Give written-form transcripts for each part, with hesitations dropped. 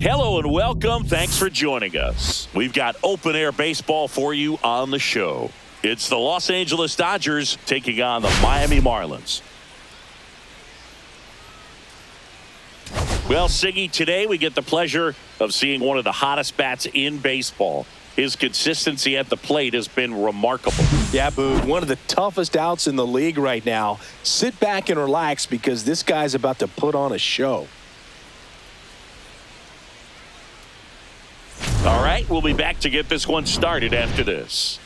Hello and welcome. Thanks for joining us. We've got open air baseball for you on the show. It's the Los Angeles Dodgers taking on the Miami Marlins. Well, Siggy, today we get the pleasure of seeing one of the hottest bats in baseball. His consistency at the plate has been remarkable. Yeah, Boog, one of the toughest outs in the league right now. Sit back and relax because this guy's about to put on a show. All right, we'll be back to get this one started after this.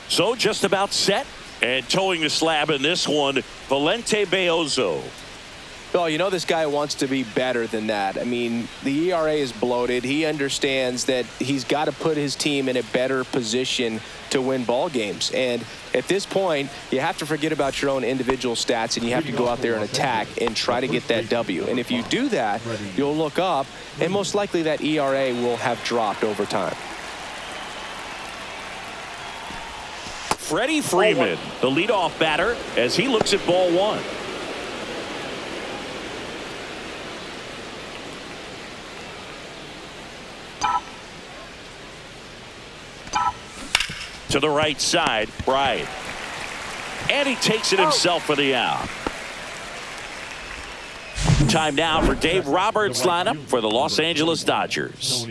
So just about set and towing the slab in this one, Valente Beozo. Oh, you know this guy wants to be better than that. I mean, the ERA is bloated. He understands that he's got to put his team in a better position to win ball games. And at this point, you have to forget about your own individual stats and you have to go out there and attack and try to get that W. And if you do that, you'll look up and most likely that ERA will have dropped over time. Freddie Freeman, the leadoff batter, as he looks at ball one. To the right side, Bryant. And he takes it himself for the out. Time now for Dave Roberts' lineup for the Los Angeles Dodgers.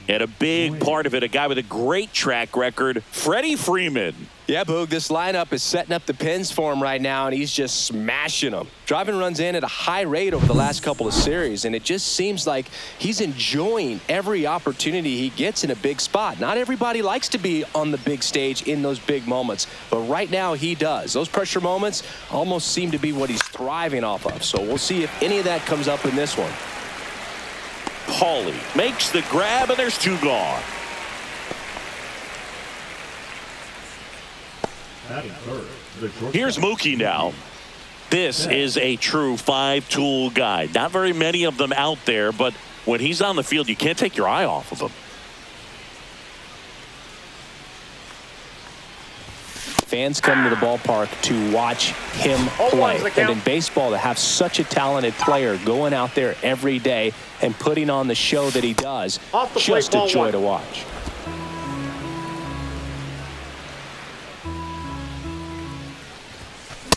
And a big part of it, a guy with a great track record, Freddie Freeman. Yeah, Boog, this lineup is setting up the pins for him right now, and he's just smashing them. Driving runs in at a high rate over the last couple of series, and it just seems like he's enjoying every opportunity he gets in a big spot. Not everybody likes to be on the big stage in those big moments, but right now he does. Those pressure moments almost seem to be what he's thriving off of, so we'll see if any of that comes up in this one. Hawley makes the grab, and there's two gone. Here's Mookie now. This is a true five-tool guy. Not very many of them out there, but when he's on the field, you can't take your eye off of him. Fans come to the ballpark to watch him play. And in baseball, to have such a talented player going out there every day and putting on the show that he does, just a joy to watch.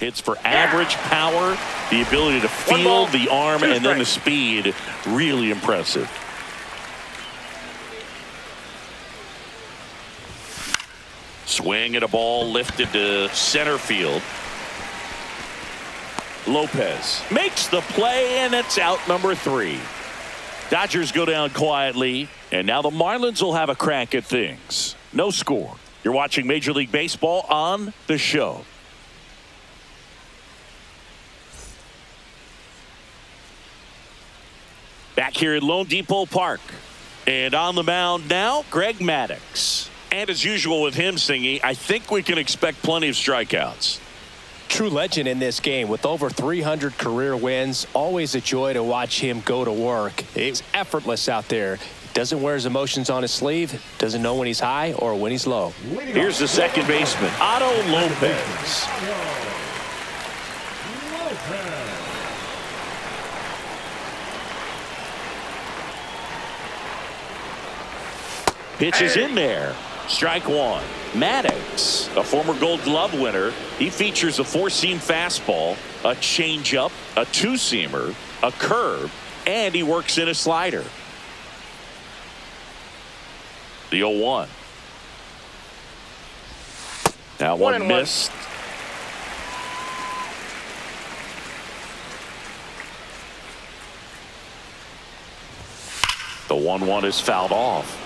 Hits for average power, the ability to feel the arm, and then the speed. Really impressive. Swing at a ball lifted to center field. Lopez makes the play, and it's out number 3. Dodgers go down quietly, and now the Marlins will have a crack at things. No score. You're watching Major League Baseball on the show. Back here at Lone Depot Park. And on the mound now, Greg Maddux. And as usual with him, Singy, I think we can expect plenty of strikeouts. True legend in this game with over 300 career wins. Always a joy to watch him go to work. It's effortless out there. Doesn't wear his emotions on his sleeve. Doesn't know when he's high or when he's low. Here's the second baseman, Otto Lopez. Pitch is in there. Strike one. Maddux, a former Gold Glove winner. He features a four-seam fastball, a changeup, a two-seamer, a curve, and he works in a slider. The 0-1. Now one missed. The 1-1 is fouled off.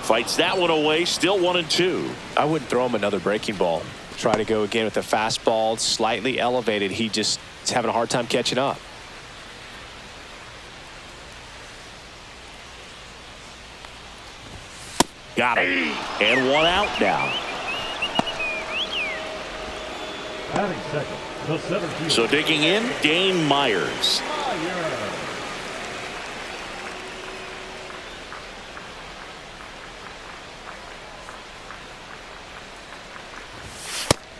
Fights that one away, still 1-2. I wouldn't throw him another breaking ball. Try to go again with the fastball, slightly elevated. He just is having a hard time catching up. Got him. And one out now. So digging in, Dane Myers.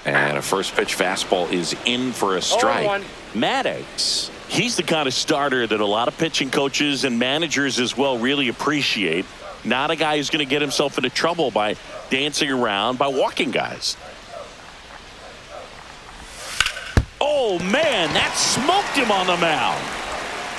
And a first pitch fastball is in for a strike. Maddox, he's the kind of starter that a lot of pitching coaches and managers as well really appreciate. Not a guy who's going to get himself into trouble by dancing around, by walking guys. Oh, man, that smoked him on the mound.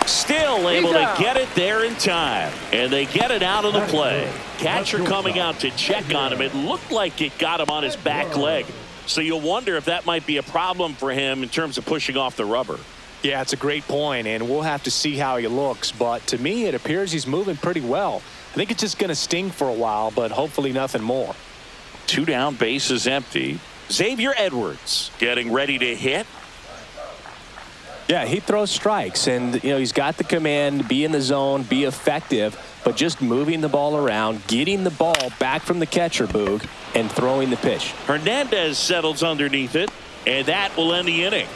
Still able to get it there in time. And they get it out of the play. Catcher coming out to check on him. It looked like it got him on his back leg. So you'll wonder if that might be a problem for him in terms of pushing off the rubber. Yeah, it's a great point, and we'll have to see how he looks. But to me, it appears he's moving pretty well. I think it's just going to sting for a while, but hopefully nothing more. 2 down, bases empty. Xavier Edwards getting ready to hit. Yeah, he throws strikes, and he's got the command, be in the zone, be effective, but just moving the ball around, getting the ball back from the catcher, Boog, and throwing the pitch. Hernandez settles underneath it, and that will end the inning.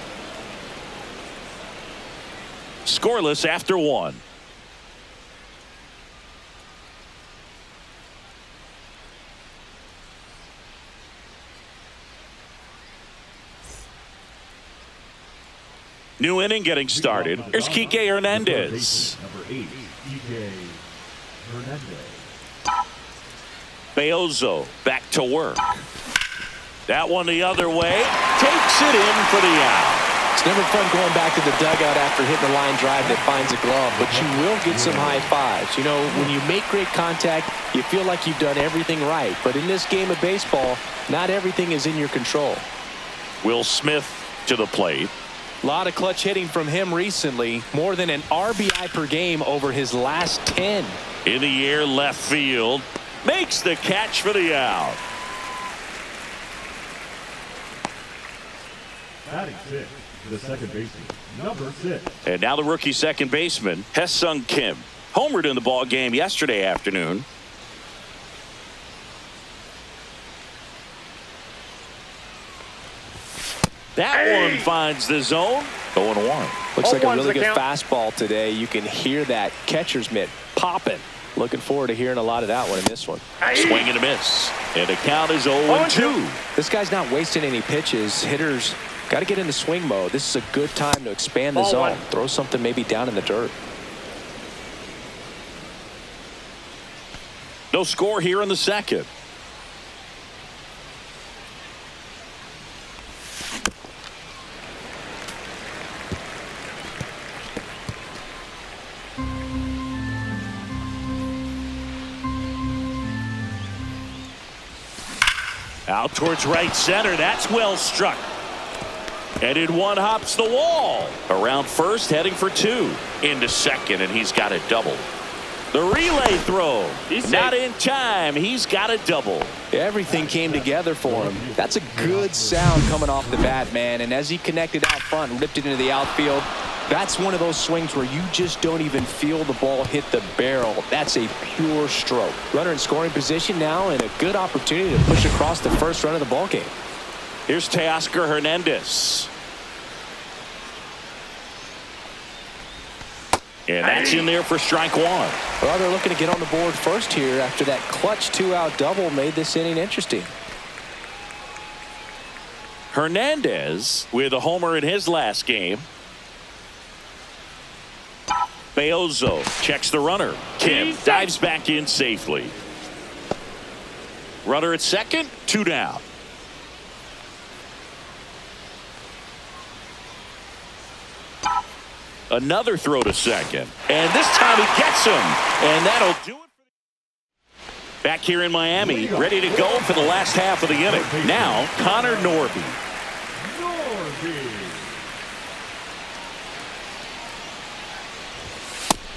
Scoreless after 1. New inning getting started. Here's Kike Hernandez. Number 8, Kike Hernandez. Beozo back to work. That one the other way. Takes it in for the out. It's never fun going back to the dugout after hitting the line drive that finds a glove, but you will get some high fives. When you make great contact, you feel like you've done everything right. But in this game of baseball, not everything is in your control. Will Smith to the plate. A lot of clutch hitting from him recently. More than an RBI per game over his last 10. In the air, left field. Makes the catch for the out. Batting 6, the second baseman, number 6. And now the rookie second baseman, Hye-Sung Kim. Homered in the ball game yesterday afternoon. That one finds the zone. 0-1. Looks like a really good fastball today. You can hear that catcher's mitt popping. Looking forward to hearing a lot of that one in this one. Swing and a miss. And the count is 0-2. This guy's not wasting any pitches. Hitters got to get into swing mode. This is a good time to expand the zone. Throw something maybe down in the dirt. No score here in the second. Out towards right center. That's well struck. And in one hops the wall. Around first, heading for 2. Into second, and he's got a double. The relay throw. Not in time. He's got a double. Everything came together for him. That's a good sound coming off the bat, man. And as he connected out front and ripped it into the outfield, that's one of those swings where you just don't even feel the ball hit the barrel. That's a pure stroke. Runner in scoring position now, and a good opportunity to push across the first run of the ball game. Here's Teoscar Hernandez. And that's in there for strike 1. Well, they're looking to get on the board first here after that clutch 2-out double made this inning interesting. Hernandez with a homer in his last game. Beozo checks the runner. Kim dives back in safely. Runner at second, 2 down. Another throw to second. And this time he gets him. And that'll do it. Back here in Miami, ready to go for the last half of the inning. Now, Connor Norby.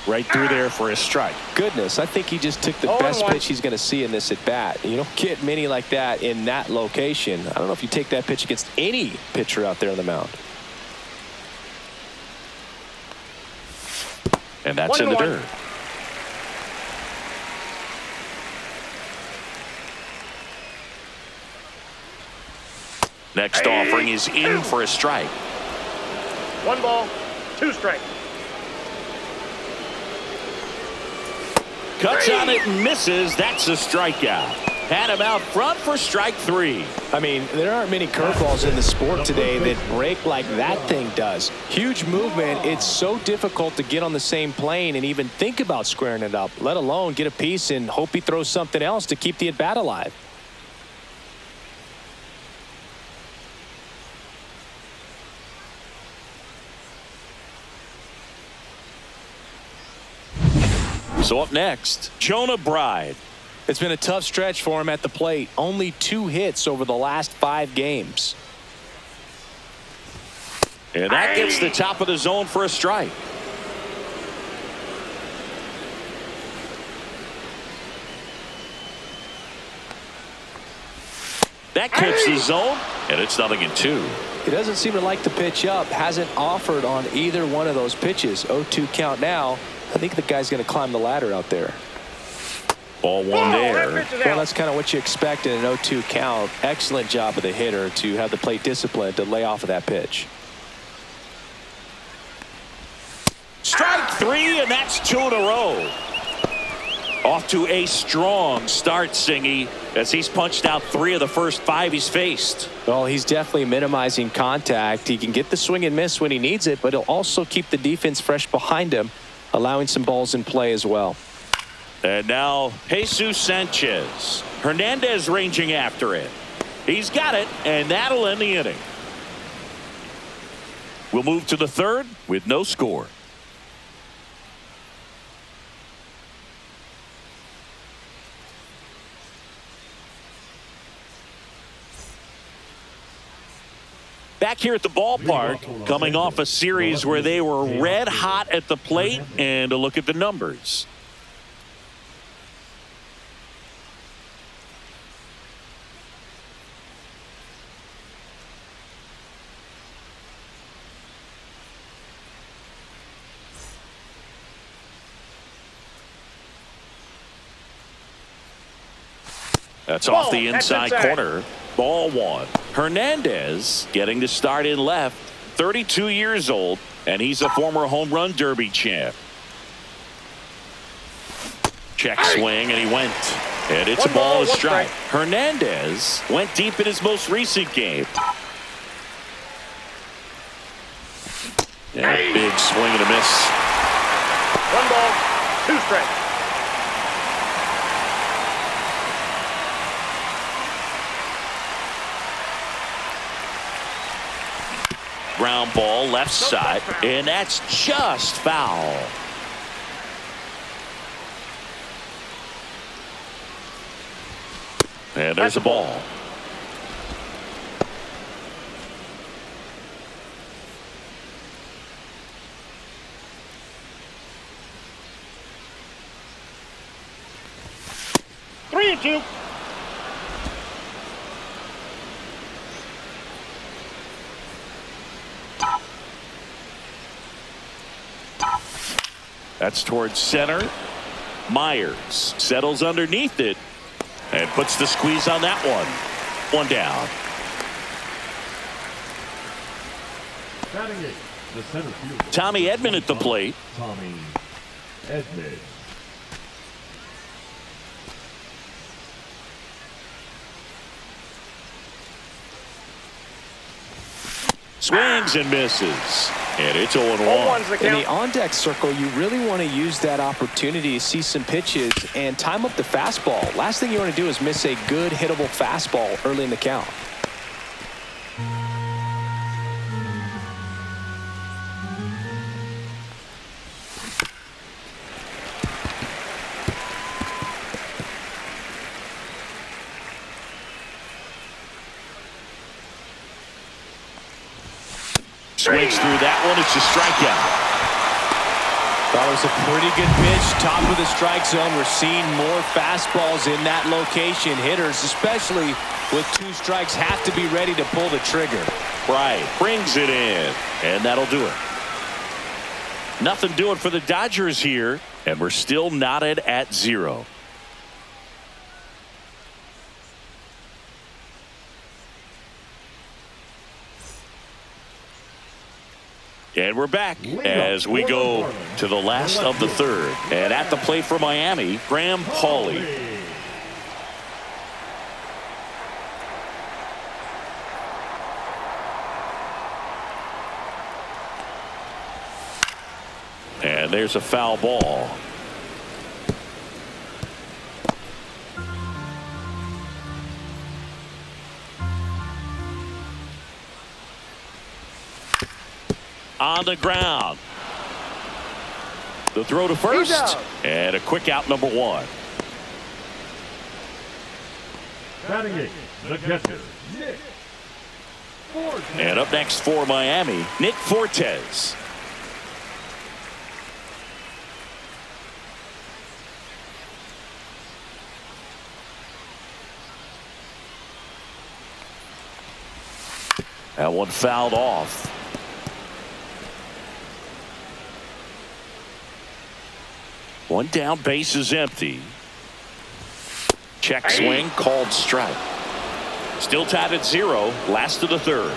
Right through there for a strike. Goodness, I think he just took the best pitch he's going to see in this at bat. You don't get many like that in that location. I don't know if you take that pitch against any pitcher out there on the mound. And that's in the dirt. Next offering is in for a strike. 1 ball, 2 strikes. Cuts on it and misses. That's a strikeout. Had him out front for strike 3. I mean, there aren't many curveballs in the sport today that break like that thing does. Huge movement. It's so difficult to get on the same plane and even think about squaring it up, let alone get a piece and hope he throws something else to keep the at-bat alive. So up next, Jonah Bride. It's been a tough stretch for him at the plate. Only 2 hits over the last 5 games. And that gets the top of the zone for a strike. That clips the zone, and it's 0-2. He doesn't seem to like the pitch up. Hasn't offered on either one of those pitches. 0-2 count now. I think the guy's going to climb the ladder out there. Ball 1 there. Well, that's kind of what you expect in an 0-2 count. Excellent job of the hitter to have the plate discipline to lay off of that pitch. Strike 3, and that's 2 in a row. Off to a strong start, Singy, as he's punched out 3 of the first 5 he's faced. Well, he's definitely minimizing contact. He can get the swing and miss when he needs it, but he'll also keep the defense fresh behind him, allowing some balls in play as well. And now Jesus Sanchez. Hernandez ranging after it. He's got it, and that'll end the inning. We'll move to the 3rd with no score. Back here at the ballpark, coming off a series where they were red hot at the plate, and a look at the numbers. That's off the inside corner. Ball 1. Hernandez getting to start in left. 32 years old, and he's a former home run derby champ. Check swing, and he went. And it's a ball, a strike. Hernandez went deep in his most recent game. Yeah, big swing and a miss. 1 ball, 2 strikes. Ground ball left side, and that's just foul. And there's a ball. Three and 2. That's towards center. Myers settles underneath it and puts the squeeze on that one. 1 down. Batting it, the center fielder. Tommy Edman at the plate. Tommy Edman. Swings and misses. And it's 0-1. In the on-deck circle, you really want to use that opportunity to see some pitches and time up the fastball. Last thing you want to do is miss a good hittable fastball early in the count. Swings through that one. It's a strikeout. That was a pretty good pitch. Top of the strike zone. We're seeing more fastballs in that location. Hitters, especially with 2 strikes, have to be ready to pull the trigger. Right. Brings it in. And that'll do it. Nothing doing for the Dodgers here. And we're still knotted at 0. And we're back as we go to the last of the 3rd. And at the plate for Miami, Graham Pauley. And there's a foul ball. On the ground. The throw to first. And a quick out, number one. Batting eight, the catcher, Nick Fortes. And up next for Miami, Nick Fortes. That one fouled off. One down, base is empty. Check swing, called strike. Still tied at 0, last of the third.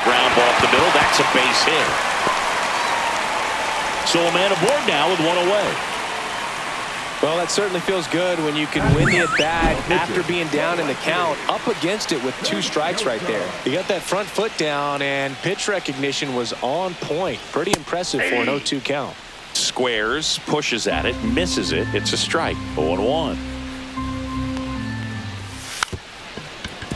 Ground ball up the middle, that's a base hit. So a man aboard now with one away. Well, that certainly feels good when you can win the at-bat after being down in the count, up against it with 2 strikes right there. You got that front foot down, and pitch recognition was on point. Pretty impressive for an 0-2 count. Squares, pushes at it, misses it. It's a strike. 0-1.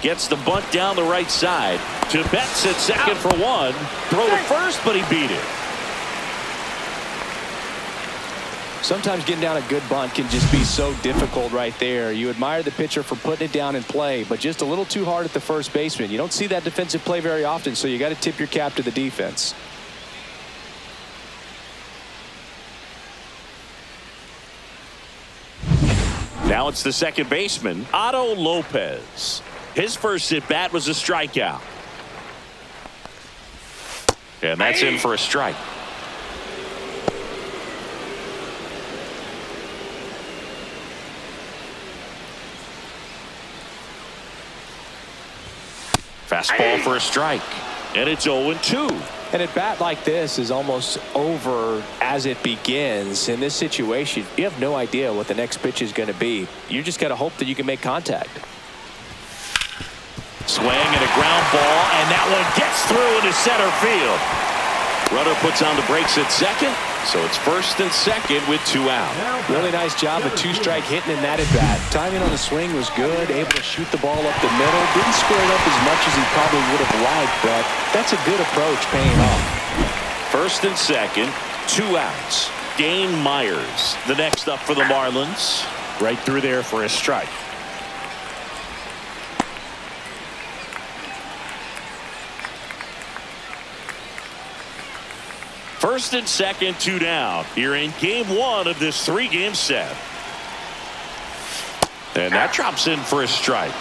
Gets the bunt down the right side. To Betts at second for one. Throw to first, but he beat it. Sometimes getting down a good bunt can just be so difficult right there. You admire the pitcher for putting it down in play, but just a little too hard at the first baseman. You don't see that defensive play very often, so you got to tip your cap to the defense. Now it's the second baseman, Otto Lopez. His first at bat was a strikeout. And that's in for a strike. Fastball for a strike. And it's 0-2. An at bat like this is almost over as it begins. In this situation, you have no idea what the next pitch is going to be. You just got to hope that you can make contact. Swing and a ground ball, and that one gets through into center field. Runner puts on the brakes at second, so it's first and second with 2 out. Really nice job of 2-strike hitting in that at bat. Timing on the swing was good, able to shoot the ball up the middle. Didn't square it up as much as he probably would have liked, but that's a good approach paying off. First and second, 2 outs. Dane Myers, the next up for the Marlins. Right through there for a strike. First and second, 2 down. Here in game 1 of this 3-game set. And that drops in for a strike.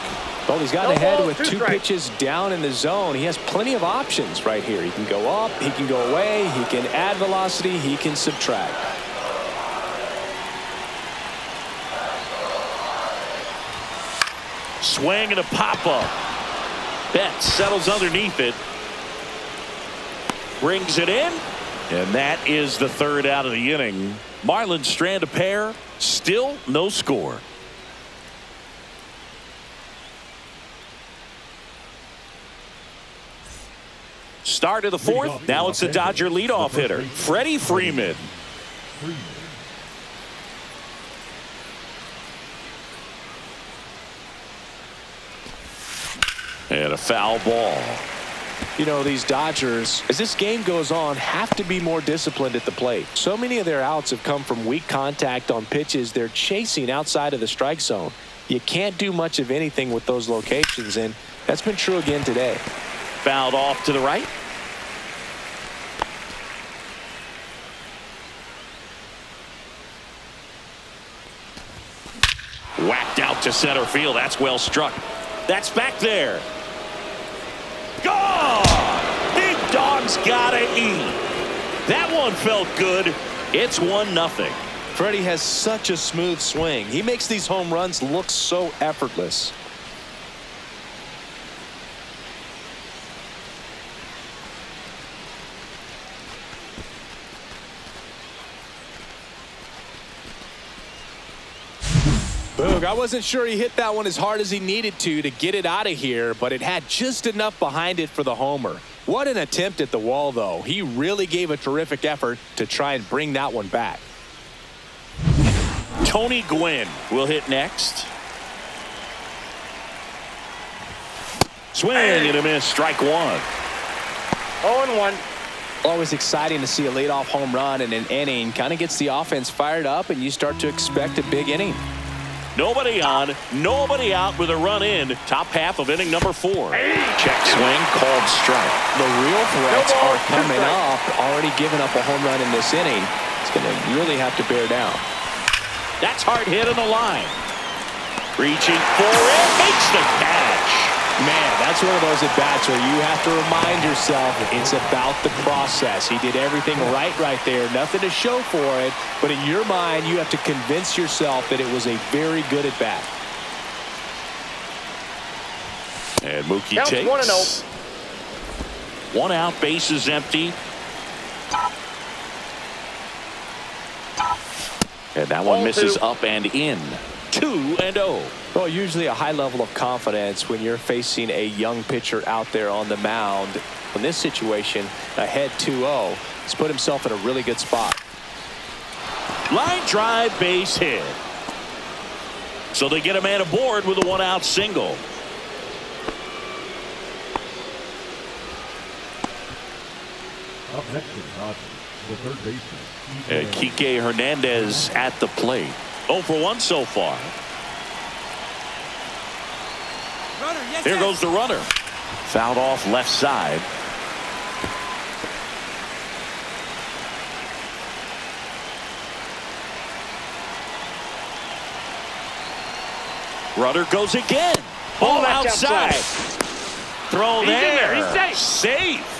Well, he's gotten ahead with 2 pitches down in the zone. He has plenty of options right here. He can go up, he can go away, he can add velocity, he can subtract. Swing and a pop-up. Betts settles underneath it. Brings it in. And that is the 3rd out of the inning. Marlins strand a pair. Still no score. Start of the 4th. Now it's the Dodger leadoff hitter, Freddie Freeman. And a foul ball. You know, these Dodgers, as this game goes on, have to be more disciplined at the plate. So many of their outs have come from weak contact on pitches they're chasing outside of the strike zone. You can't do much of anything with those locations, and that's been true again today. Fouled off to the right. Whacked out to center field. That's well struck. That's back there. Gone! Big dog's gotta eat. That one felt good. It's 1-0. Freddie has such a smooth swing. He makes these home runs look so effortless. Boog, I wasn't sure he hit that one as hard as he needed to get it out of here, but it had just enough behind it for the homer. What an attempt at the wall, though. He really gave a terrific effort to try and bring that one back. Tony Gwynn will hit next. Swing and a miss, strike one. 0-1. Always exciting to see a leadoff home run in an inning. Kind of gets the offense fired up, and you start to expect a big inning. Nobody on, nobody out with a run in. Top half of inning number 4. Check swing, called strike. The real threats No ball, are coming 2 strikes. up. Already giving up a home run in this inning. It's going to really have to bear down. That's hard hit on the line. Reaching for it, makes the catch. Man, that's one of those at-bats where you have to remind yourself it's about the process. He did everything right there. Nothing to show for it. But in your mind, you have to convince yourself that it was a very good at-bat. And Mookie Counts takes 1-0. 1 out, bases empty. And that one misses 0-2. up and in. 2-0. Well, usually a high level of confidence when you're facing a young pitcher out there on the mound. In this situation, ahead 2-0, he's put himself in a really good spot. Line drive, base hit. So they get a man aboard with a 1-out single. Up next for the Dodgers, the third baseman. And Kike Hernandez at the plate. 0 for 1 so far. Here goes the runner. Fouled off left side. Runner goes again. Ball that's outside. Throw He's in there. there. He's safe. Safe.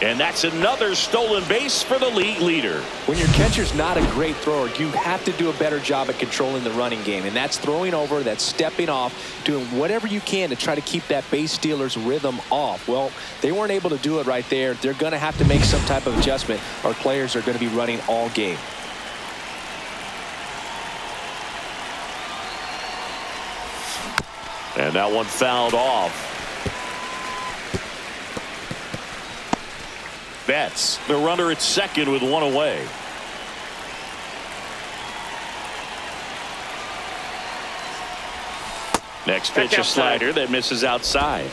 And that's another stolen base for the league leader. When your catcher's not a great thrower, you have to do a better job at controlling the running game. And that's throwing over, that's stepping off, doing whatever you can to try to keep that base stealer's rhythm off. Well, they weren't able to do it right there. They're going to have to make some type of adjustment. Our players are going to be running all game. And that one fouled off. Betts, the runner at second with 1 away. Next pitch, a slider that misses outside.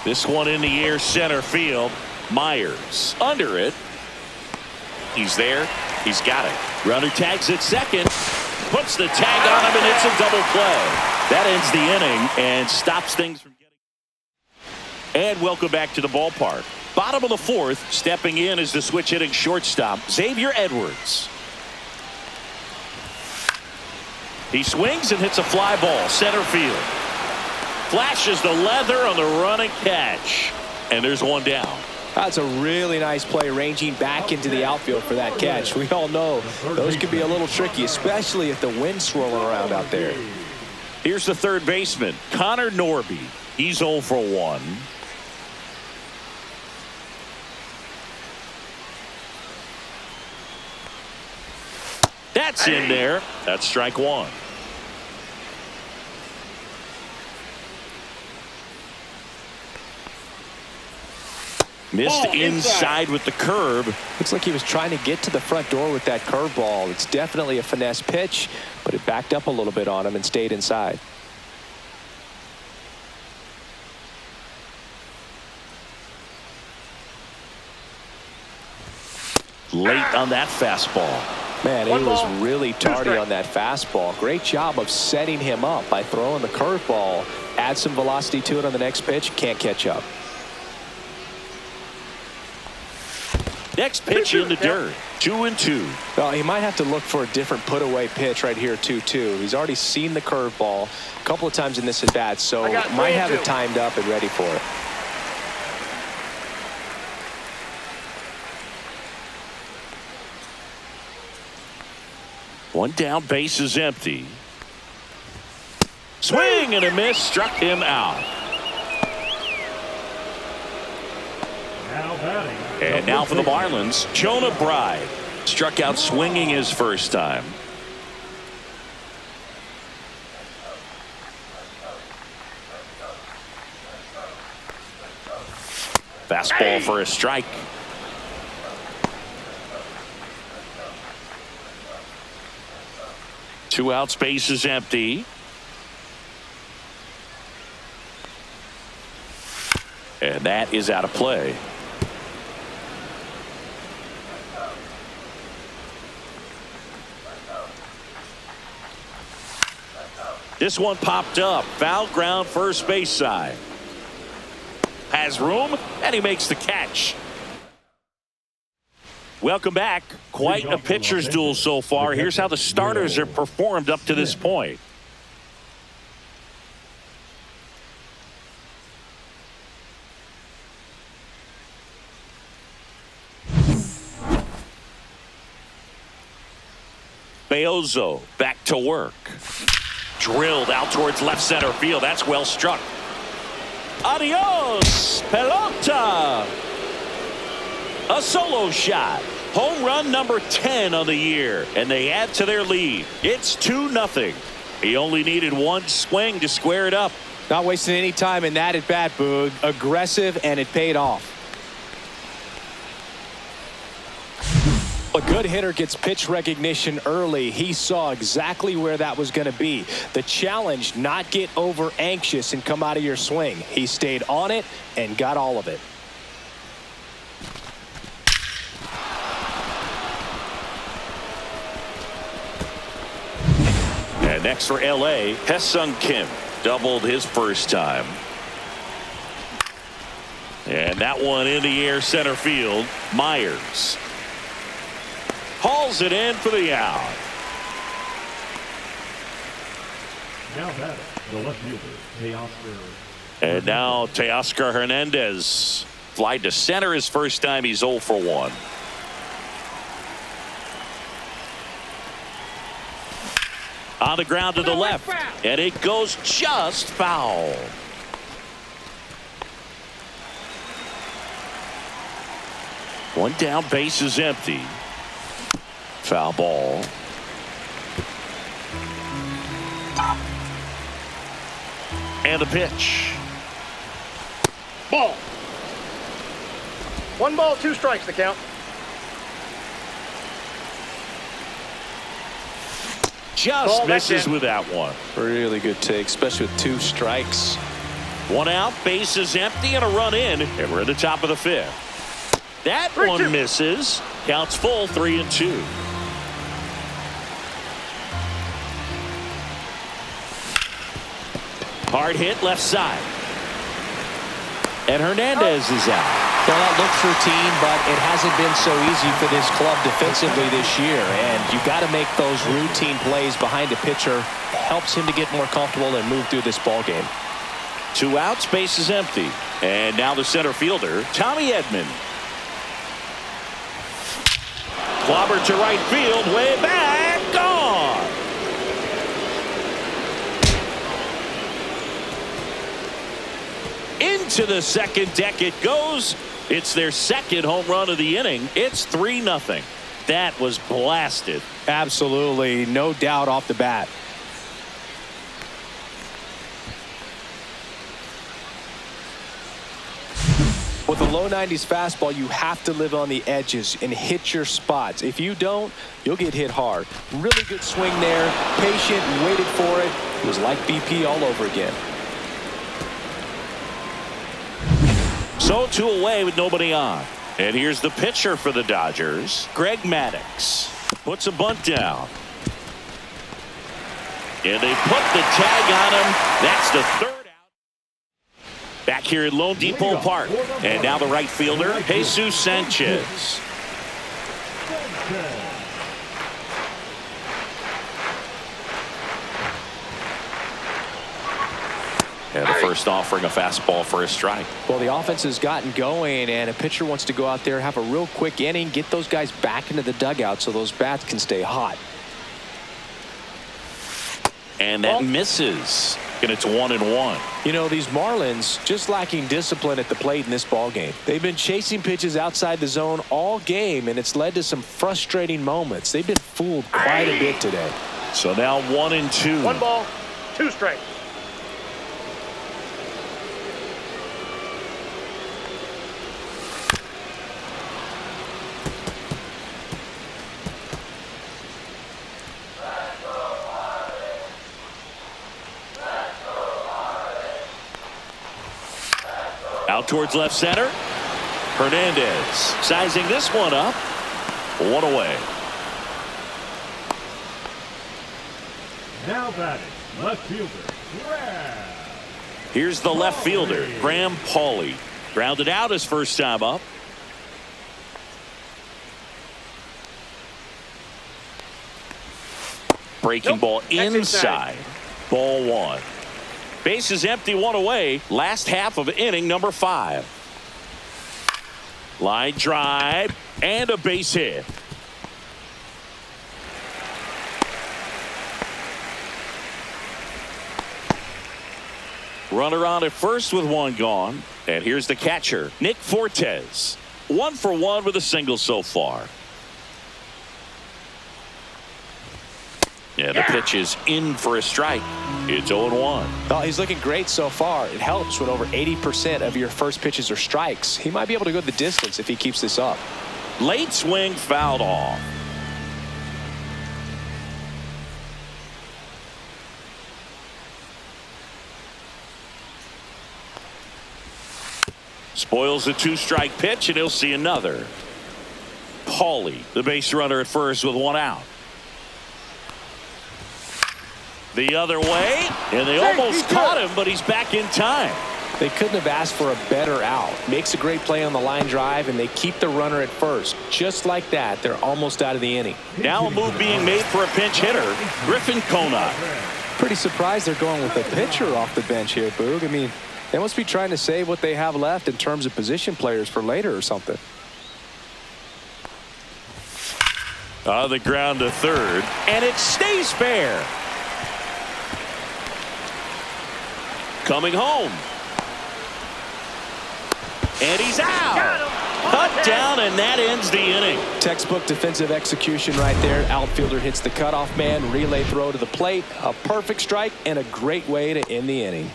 This one in the air, center field. Myers under it. He's there. He's got it. Runner tags at second. Puts the tag on him, and it's a double play. That ends the inning and stops things from getting. And welcome back to the ballpark. Bottom of the 4th, stepping in is the switch hitting shortstop, Xavier Edwards. He swings and hits a fly ball, center field. Flashes the leather on the running catch. And there's one down. That's a really nice play, ranging back into the outfield for that catch. We all know those can be a little tricky, especially if the wind's swirling around out there. Here's the third baseman, Connor Norby. He's 0 for 1. That's in there. That's strike 1. Missed inside with the curve. Looks like he was trying to get to the front door with that curveball. It's definitely a finesse pitch, but it backed up a little bit on him and stayed inside. Late on that fastball. Man, he One was ball, really 2 tardy strikes. on that fastball. Great job of setting him up by throwing the curveball. Add some velocity to it on the next pitch. Can't catch up. Next pitch in the dirt. 2-2. Well, he might have to look for a different put-away pitch right here, 2-2. He's already seen the curveball a couple of times in this at-bat, so I got might have 3-2. it timed up and ready for it. One down, base is empty. Swing and a miss, struck him out. Now batting. And now for the Marlins, Jonah Bride. Struck out swinging his first time. Fastball for a strike. Two outs, base is empty. And that is out of play. This one popped up. Foul ground, first base side. Has room, and he makes the catch. Welcome back. Quite a pitcher's duel so far. Here's how the starters have performed up to this point. Beozo back to work. Drilled out towards left center field. That's well struck. Adios, pelota. A solo shot. Home run number 10 on the year, and they add to their lead. It's 2-0. He only needed one swing to square it up. Not wasting any time in that at bat, Boog. Aggressive, and it paid off. A good hitter gets pitch recognition early. He saw exactly where that was going to be. The challenge, not get over anxious and come out of your swing. He stayed on it and got all of it. And next for LA, Haesung Kim doubled his first time. And that one in the air center field. Myers hauls it in for the out. Now batting, the left fielder, Teoscar. And now Teoscar Hernandez. Fly to center his first time. He's 0 for 1. On the ground to the left. And it goes just foul. One down, base is empty. Foul ball. And the pitch. Ball. 1 ball, 2 strikes, the count. Just Ball, misses with that one. Really good take, especially with 2 strikes. 1 out, base is empty, and a run in, and we're at the top of the 5th. That 3-2. one misses. Counts full, 3-2. Hard hit left side. And Hernandez is out. Well, that looks routine, but it hasn't been so easy for this club defensively this year. And you got to make those routine plays behind the pitcher. Helps him to get more comfortable and move through this ball game. 2 outs, base is empty. And now the center fielder, Tommy Edman. Clobber to right field, way back, gone. Into the second deck it goes. It's their second home run of the inning. It's 3-0. That was blasted. Absolutely, no doubt off the bat. With a low 90s fastball, you have to live on the edges and hit your spots. If you don't, you'll get hit hard. Really good swing there. Patient, waited for it. It was like BP all over again. So 2 away with nobody on. And here's the pitcher for the Dodgers, Greg Maddux. Puts a bunt down. And they put the tag on him. That's the 3rd out. Back here at Lone Depot Park. And now the right fielder, Jesus Sanchez. And the first offering a fastball for a strike. Well, the offense has gotten going, and a pitcher wants to go out there, have a real quick inning, get those guys back into the dugout so those bats can stay hot. And that misses. and it's 1-1. You know, these Marlins just lacking discipline at the plate in this ball game. They've been chasing pitches outside the zone all game, and it's led to some frustrating moments. They've been fooled quite a bit today. So now 1-2. 1 ball, 2 strikes. Out towards left center. Hernandez sizing this one up. 1 away. Now batting, left fielder, Graham. Here's the left fielder, Graham Pauley. Grounded out his first time up. Breaking ball inside. Ball 1. Base is empty, 1 away. Last half of inning number 5. Line drive and a base hit. Runner on at first with 1 gone. And here's the catcher, Nick Fortes. 1 for 1 with a single so far. Yeah, the pitch is in for a strike. It's 0-1. Oh, he's looking great so far. It helps when over 80% of your first pitches are strikes. He might be able to go the distance if he keeps this up. Late swing fouled off. Spoils the 2-strike pitch, and he'll see another. Pauley, the base runner at first with 1 out. The other way, and they almost caught him, but he's back in time. They couldn't have asked for a better out. Makes a great play on the line drive, and they keep the runner at first. Just like that, they're almost out of the inning. Now a move being made for a pinch hitter, Griffin Conant. Pretty surprised they're going with a pitcher off the bench here, Boog. I mean, they must be trying to save what they have left in terms of position players for later or something. On the ground to third, and it stays fair. Coming home. And he's out. Cut down, and that ends the inning. Textbook defensive execution right there. Outfielder hits the cutoff man. Relay throw to the plate. A perfect strike and a great way to end the inning.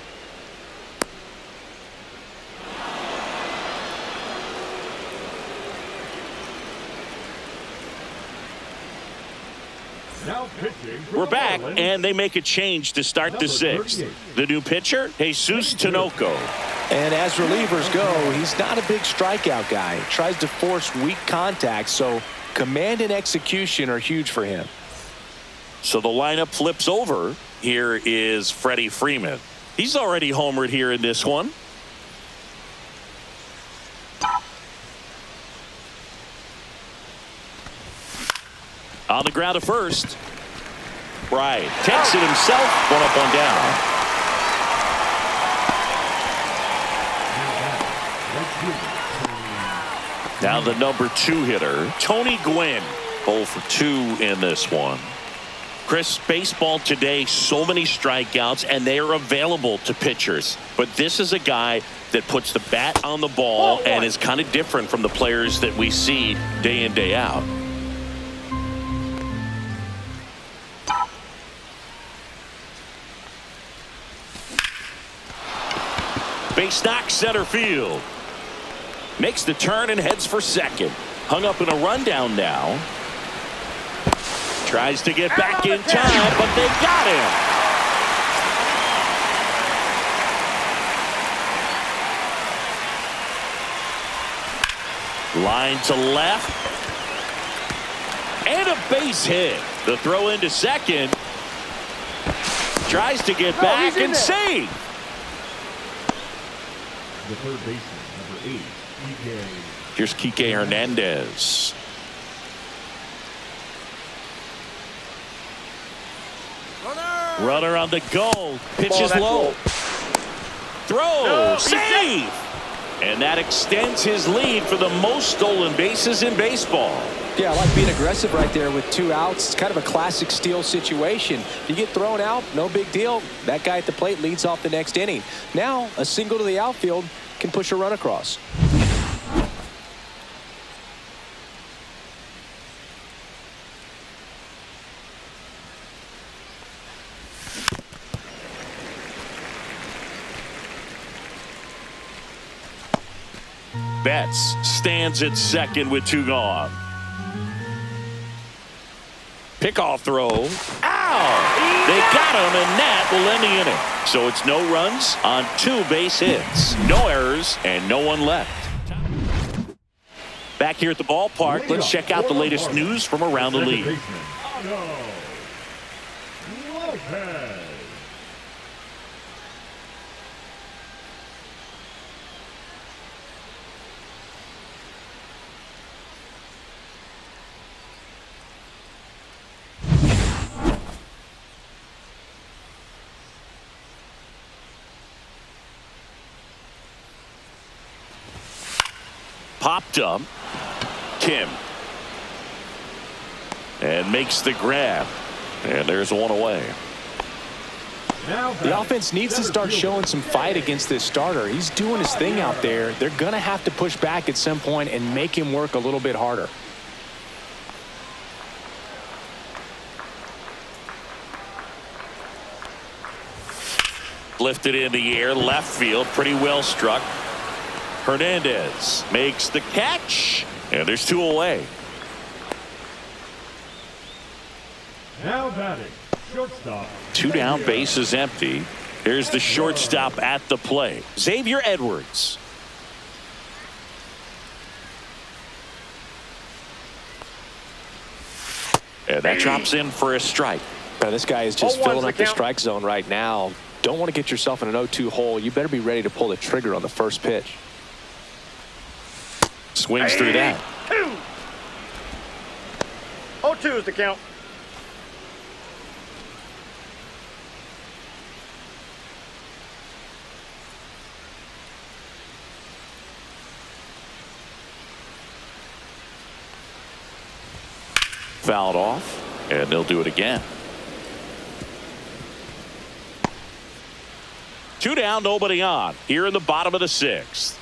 Now pitching for We're the back, Marlins, and they make a change to start the 6th. 38. The new pitcher, Jesus Tinoco. And as relievers go, he's not a big strikeout guy. Tries to force weak contact, so command and execution are huge for him. So the lineup flips over. Here is Freddie Freeman. He's already homered here in this one. On the ground to first. Bryant takes it himself. 1 up, 1 down. Now the number 2 hitter, Tony Gwynn. 0 for 2 in this one. Chris, baseball today, so many strikeouts, and they are available to pitchers. But this is a guy that puts the bat on the ball and is kind of different from the players that we see day in, day out. Base knock center field. Makes the turn and heads for second. Hung up in a rundown now. Tries to get back in time, but they got him. Line to left. And a base hit. The throw into second. Tries to get back and save. The third baseman, number 8, Kike. Here's Kike Hernandez. Runner on the go. Pitches low. Throw. Save. And that extends his lead for the most stolen bases in baseball. Yeah, I like being aggressive right there with 2 outs. It's kind of a classic steal situation. You get thrown out, no big deal. That guy at the plate leads off the next inning. Now, a single to the outfield can push a run across. Betts stands at second with 2 gone. Pickoff throw. Ow! They got him, and that will end the inning. So it's no runs on 2 base hits. No errors, and no one left. Back here at the ballpark, let's check out the latest news from around the league. Popped up. Kim. And makes the grab. And there's one away. The offense needs to start showing some fight against this starter. He's doing his thing out there. They're going to have to push back at some point and make him work a little bit harder. Lifted in the air, left field, pretty well struck. Hernandez makes the catch, and there's 2 away. Now batting, shortstop. 2 down, base is empty. Here's the shortstop at the plate, Xavier Edwards. And that drops in for a strike. Now, this guy is just filling up the strike zone right now. Don't want to get yourself in an 0-2 hole. You better be ready to pull the trigger on the first pitch. Swings through that. 0-2 is the count. Fouled off, and they'll do it again. 2 down, nobody on. Here in the bottom of the 6th.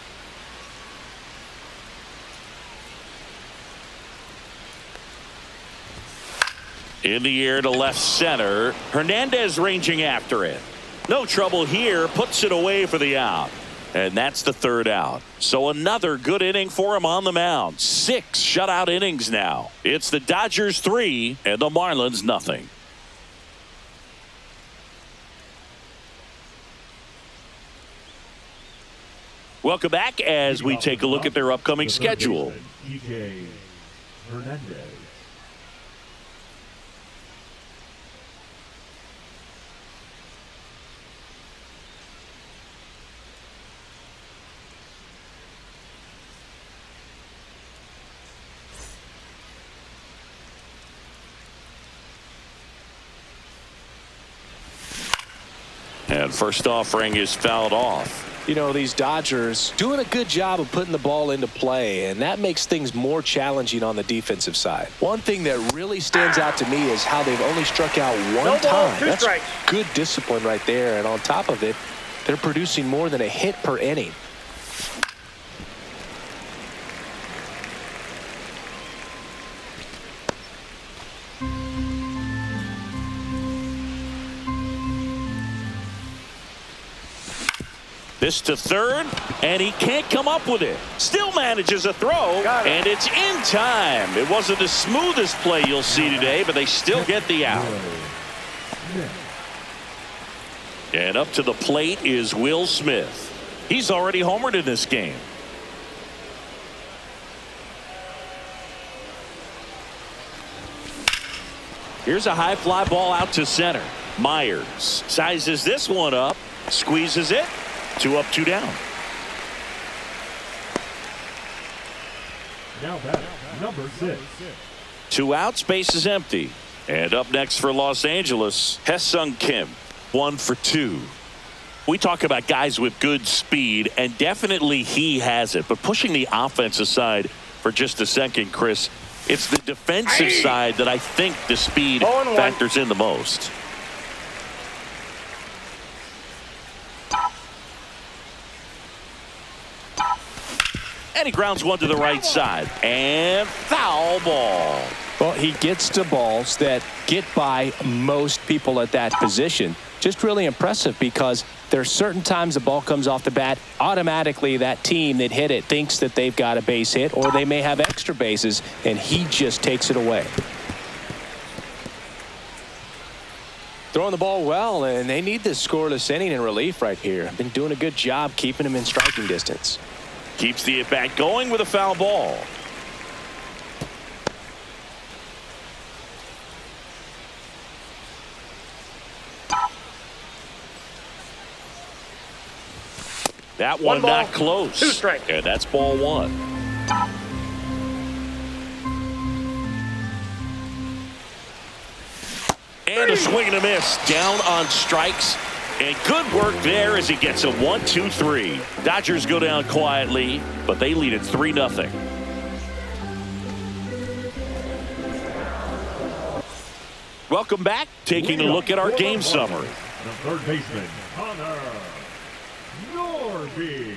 In the air to left center. Hernandez ranging after it. No trouble here. Puts it away for the out. And that's the 3rd out. So another good inning for him on the mound. 6 shutout innings now. It's the Dodgers 3 and the Marlins nothing. Welcome back as we take a look at their upcoming schedule. Hernandez. And first offering is fouled off. You know, these Dodgers doing a good job of putting the ball into play, and that makes things more challenging on the defensive side. One thing that really stands out to me is how they've only struck out 1 time. That's good discipline right there, and on top of it, they're producing more than a hit per inning. This to third, and he can't come up with it. Still manages a throw, and it's in time. It wasn't the smoothest play you'll see today, but they still get the out. And up to the plate is Will Smith. He's already homered in this game. Here's a high fly ball out to center. Myers sizes this one up, squeezes it. 2 up, 2 down. Now batting, number 6. 2 outs, base is empty. And up next for Los Angeles, Hae-Sung Kim. 1 for 2. We talk about guys with good speed, and definitely he has it. But pushing the offense aside for just a second, Chris, It's the defensive side that I think the speed 0-1. factors in the most. And he grounds one to the right side. And foul ball. Well, he gets to balls that get by most people at that position. Just really impressive because there are certain times the ball comes off the bat, automatically that team that hit it thinks that they've got a base hit or they may have extra bases, and he just takes it away. Throwing the ball well, and they need this scoreless inning in relief right here. Been doing a good job keeping him in striking distance. Keeps the at-bat going with a foul ball. That one ball, not close. 2 strikes. And that's ball 1. And a swing and a miss. Down on strikes. And good work there as he gets a 1-2-3. Dodgers go down quietly, but they lead it 3-0. Welcome back. Taking a look at our game summary. The third baseman, Connor Norby.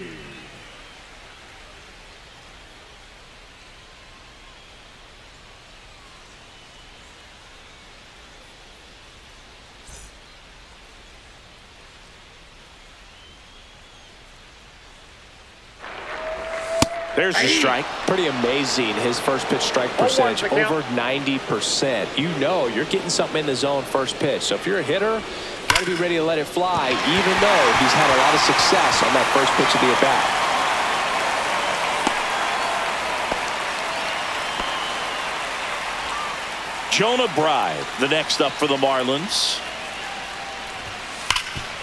There's the strike. Pretty amazing, his first pitch strike percentage, over 90%. You know you're getting something in the zone first pitch. So if you're a hitter, you got to be ready to let it fly, even though he's had a lot of success on that first pitch of the at-bat. Jonah Bride, the next up for the Marlins.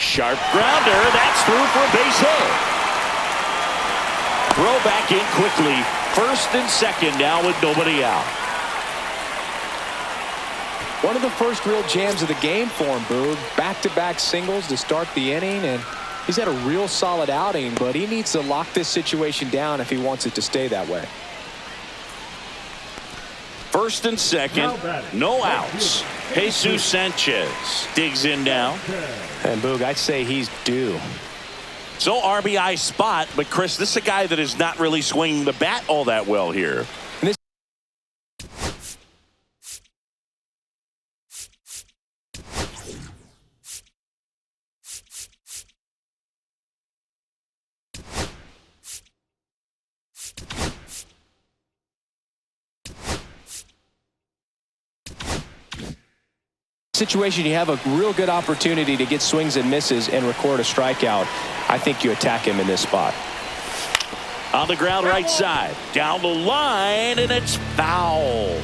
Sharp grounder. That's through for a base hit. Throw back in quickly. First and second now with nobody out. One of the first real jams of the game for him, Boog. Back-to-back singles to start the inning, and he's had a real solid outing, but he needs to lock this situation down if he wants it to stay that way. First and second, no outs. Jesus Sanchez digs in now. And Boog, I'd say he's due. So RBI spot, but Chris, this is a guy that is not really swinging the bat all that well here. Situation, you have a real good opportunity to get swings and misses and record a strikeout. I think you attack him in this spot. On the ground right side, down the line, and it's foul.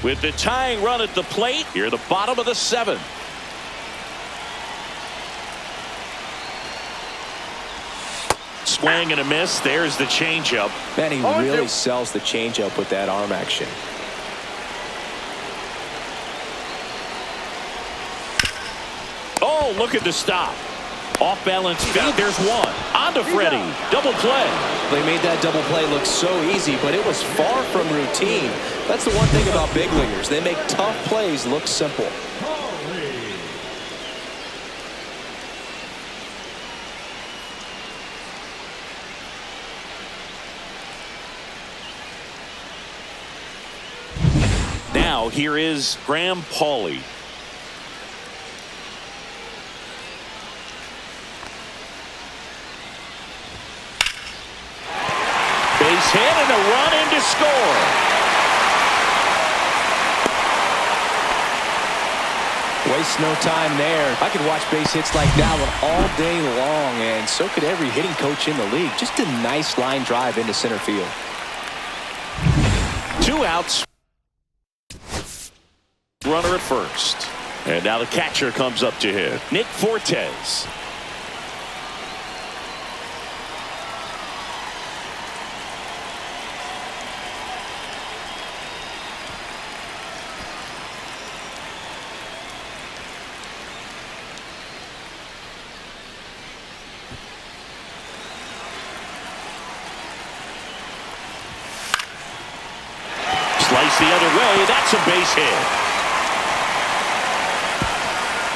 With the tying run at the plate, here the bottom of the 7th. Swing and a miss. There's the changeup. Man, he really sells the changeup with that arm action. Oh, look at the stop. Off balance feet. There's one. On to Freddie. Double play. They made that double play look so easy, but it was far from routine. That's the one thing about big leaguers. They make tough plays look simple. Now, here is Graham Pauley. Base hit and a run in to score. Waste no time there. I could watch base hits like that one all day long, and so could every hitting coach in the league. Just a nice line drive into center field. 2 outs. Runner at first. And now the catcher comes up to hit. Nick Fortes. goes the other way. That's a base hit.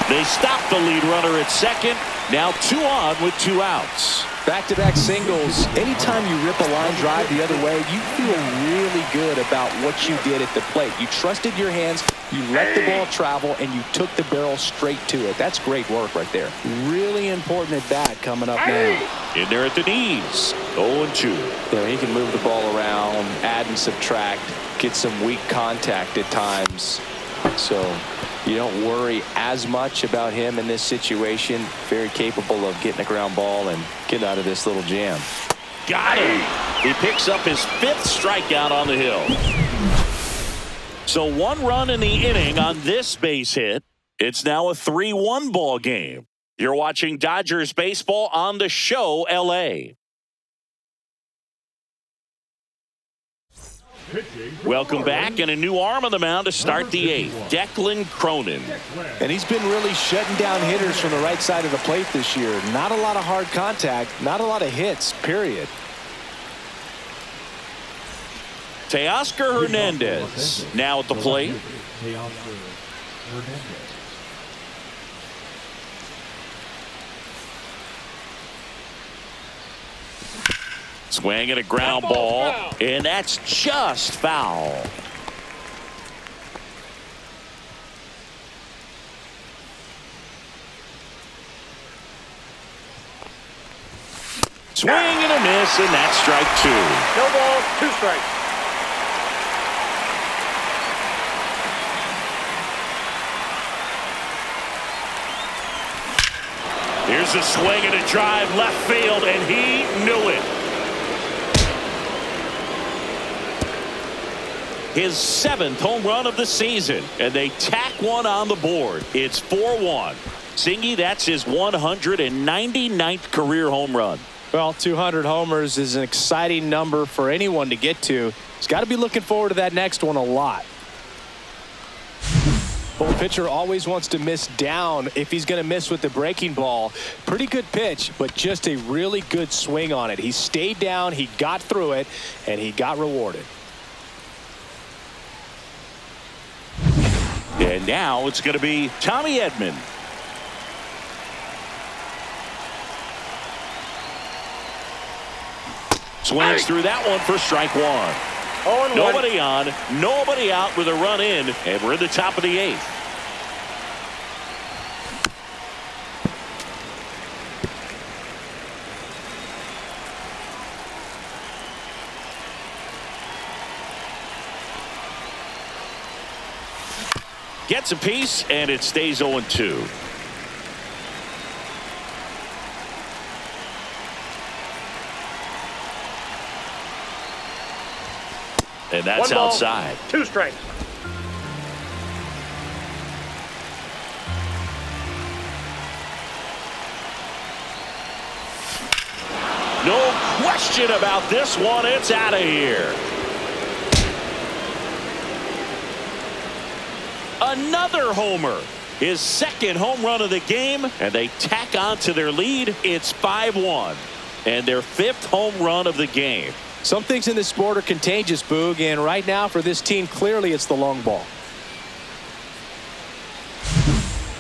They stop the lead runner at second. Now 2 on with 2 outs. Back-to-back singles. Anytime you rip a line drive the other way, you feel really good about what you did at the plate. You trusted your hands, you let the ball travel, and you took the barrel straight to it. That's great work right there. Really important at bat coming up now. In there at the knees. 0-2. He can move the ball around, add and subtract, get some weak contact at times. So you don't worry as much about him in this situation. Very capable of getting a ground ball and getting out of this little jam. Got him. He picks up his 5th strikeout on the hill. So 1 run in the inning on this base hit. It's now a 3-1 ball game. You're watching Dodgers baseball on the show, LA. Welcome back, and a new arm on the mound to start the 8th. Declan Cronin. And he's been really shutting down hitters from the right side of the plate this year. Not a lot of hard contact, not a lot of hits, period. Teoscar Hernandez now at the plate. Swing and a ground ball, and that's just foul. Swing and a miss, and that's strike 2. No balls, 2 strikes. Here's a swing and a drive left field, and he knew it. His 7th home run of the season, and they tack one on the board. It's 4-1. Singy, that's his 199th career home run. Well, 200 homers is an exciting number for anyone to get to. He's got to be looking forward to that next one a lot. Well, the pitcher always wants to miss down if he's going to miss with the breaking ball. Pretty good pitch, but just a really good swing on it. He stayed down, he got through it, and he got rewarded. And now it's going to be Tommy Edman. Swings through that one for strike 1. Nobody on, nobody out with a run in, and we're in the top of the 8th. Gets a piece, and it stays 0-2. And that's 1 ball, outside. 2 strikes. No question about this one. It's out of here. Another homer. His 2nd home run of the game, and they tack on to their lead. It's 5-1, and their 5th home run of the game. Some things in this sport are contagious, Boog, and right now for this team, clearly it's the long ball.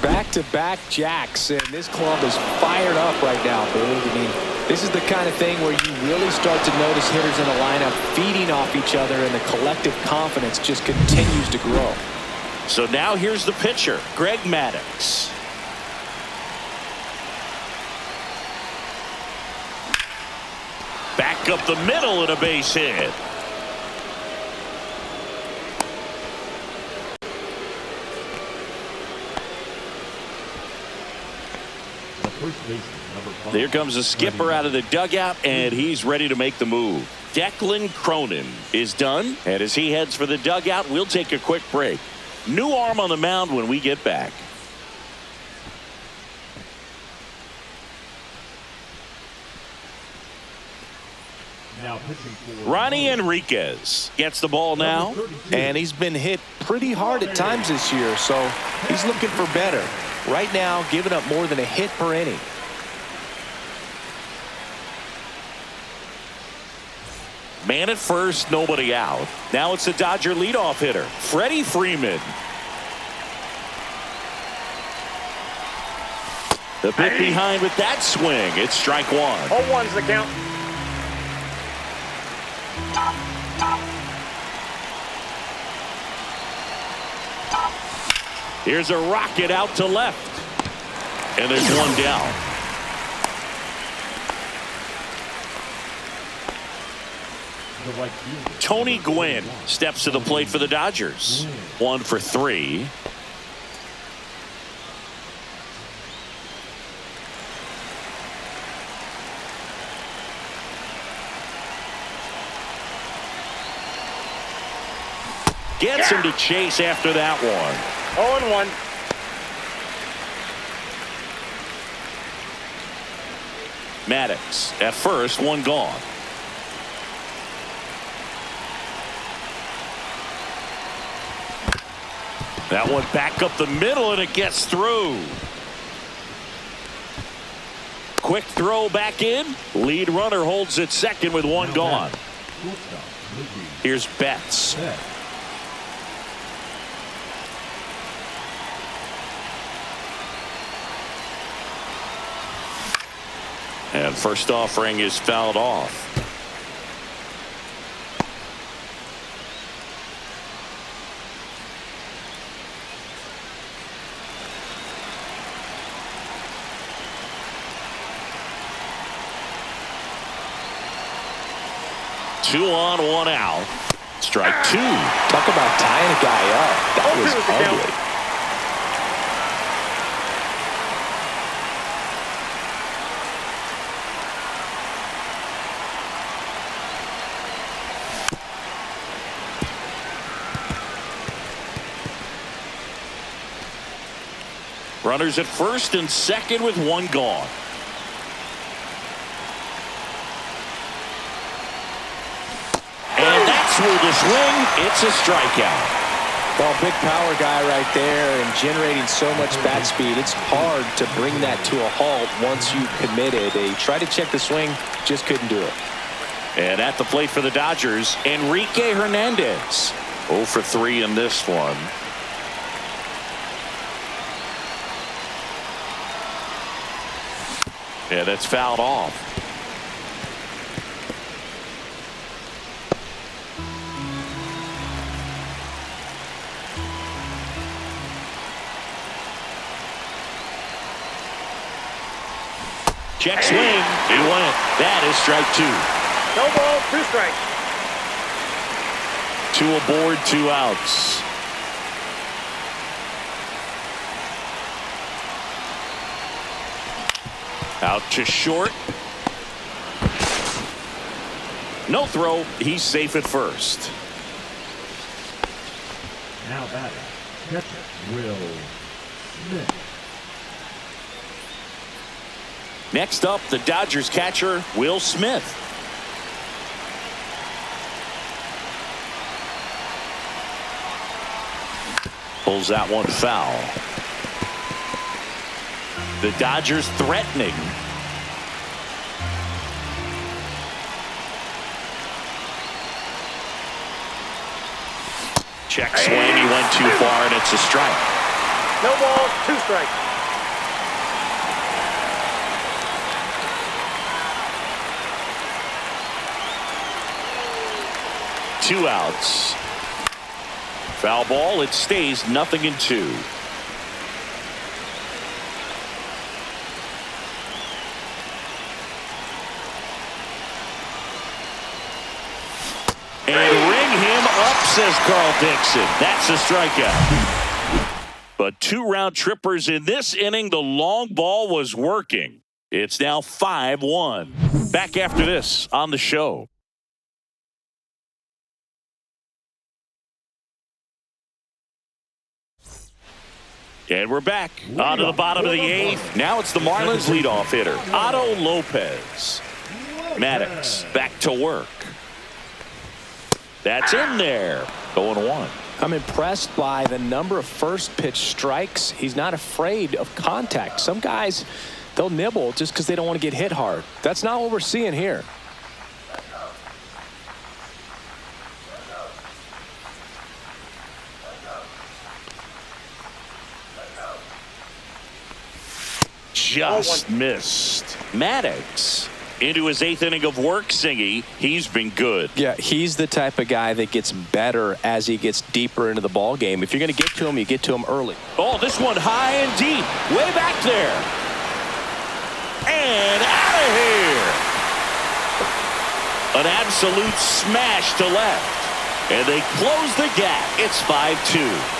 Back-to-back jacks, and this club is fired up right now, Boog. I mean, this is the kind of thing where you really start to notice hitters in a lineup feeding off each other, and the collective confidence just continues to grow. So now here's the pitcher, Greg Maddux. Back up the middle and a base hit. Here comes the skipper out of the dugout, and he's ready to make the move. Declan Cronin is done, and as he heads for the dugout, we'll take a quick break. New arm on the mound when we get back. Ronnie Enriquez gets the ball now, and he's been hit pretty hard at times this year, so he's looking for better. Right now, giving up more than a hit per inning. Man at first, nobody out. Now it's the Dodger leadoff hitter, Freddie Freeman. The bit behind with that swing. It's strike one. 0-1's the count. Here's a rocket out to left. And there's one down. Tony Gwynn steps to the plate for the Dodgers. 1 for 3. Gets him to chase after that one. 0-1. Maddox at first, one gone. That one back up the middle, and it gets through. Quick throw back in. Lead runner holds at second with one gone. Here's Betts. And first offering is fouled off. Two on, one out. Strike two. Talk about tying a guy up. That was ugly. Runners at first and second with one gone. And that's where the swing. It's a strikeout. Well, big power guy right there and generating so much bat speed. It's hard to bring that to a halt once you committed. They tried to check the swing, just couldn't do it. And at the plate for the Dodgers, Enrique Hernandez. 0 for 3 in this one. Yeah, that's fouled off. Check swing. He went. That is strike two. No ball, 2 strikes. 2 aboard, 2 outs. Out to short. No throw. He's safe at first. Now batting, catcher Will Smith. Next up, the Dodgers catcher, Will Smith. Pulls that one foul. The Dodgers threatening. Check swing. He went too far, and it's a strike. No ball, 2 strikes. Two outs. Foul ball. It stays 0-2. And ring him up, says Carl Dixon. That's a strikeout. But 2 round trippers in this inning. The long ball was working. It's now 5-1. Back after this on the show. And we're back on to the bottom of the 8th. Now it's the Marlins leadoff hitter, Otto Lopez. Maddox back to work. That's in there. 0-1. I'm impressed by the number of first pitch strikes. He's not afraid of contact. Some guys, they'll nibble just because they don't want to get hit hard. That's not what we're seeing here. just missed. Maddox into his 8th inning of work, Singy. He's been good. Yeah, he's the type of guy that gets better as he gets deeper into the ball game. If you're going to get to him, you get to him early. Oh, this one high and deep. Way back there. And out of here. An absolute smash to left. And they close the gap. It's 5-2.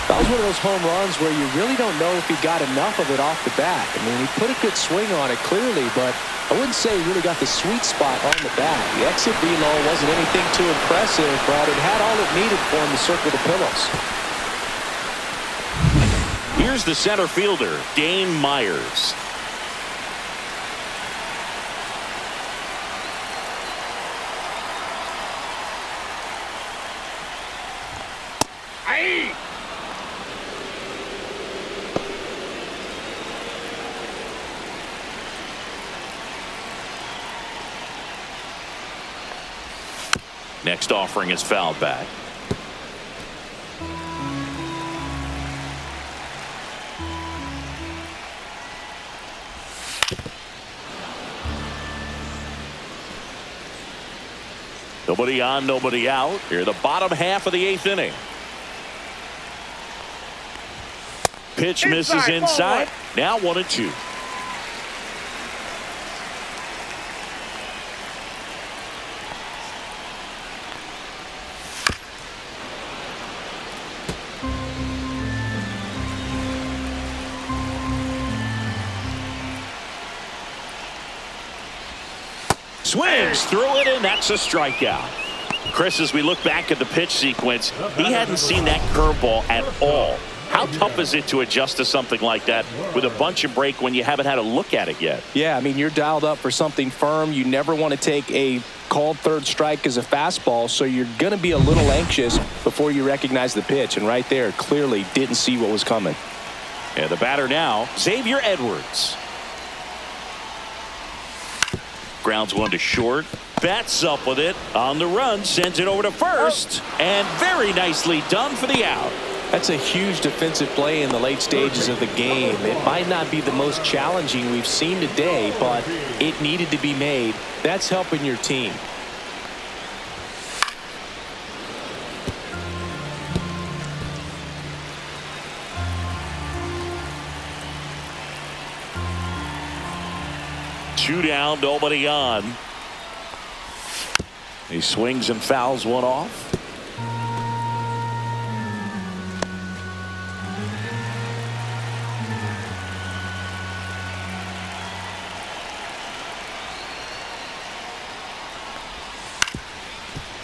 That was one of those home runs where you really don't know if he got enough of it off the bat. I mean, he put a good swing on it clearly, but I wouldn't say he really got the sweet spot on the bat. The exit velo wasn't anything too impressive, but it had all it needed for him to circle the pillows. Here's the center fielder, Dane Myers. Next offering is fouled back. Nobody on, nobody out. Here, the bottom half of the 8th inning. Pitch misses inside. Now 1-2. Swings through it, and that's a strikeout. Chris, as we look back at the pitch sequence, he hadn't seen that curveball at all. How tough is it to adjust to something like that with a bunch and break when you haven't had a look at it yet? Yeah, I mean, you're dialed up for something firm. You never want to take a called third strike as a fastball, so you're going to be a little anxious before you recognize the pitch. And right there, clearly didn't see what was coming. And the batter now, Xavier Edwards. Grounds one to short. Bats up with it. On the run, sends it over to first. And very nicely done for the out. That's a huge defensive play in the late stages of the game. It might not be the most challenging we've seen today, but it needed to be made. That's helping your team. Two down, nobody on. He swings and fouls one off.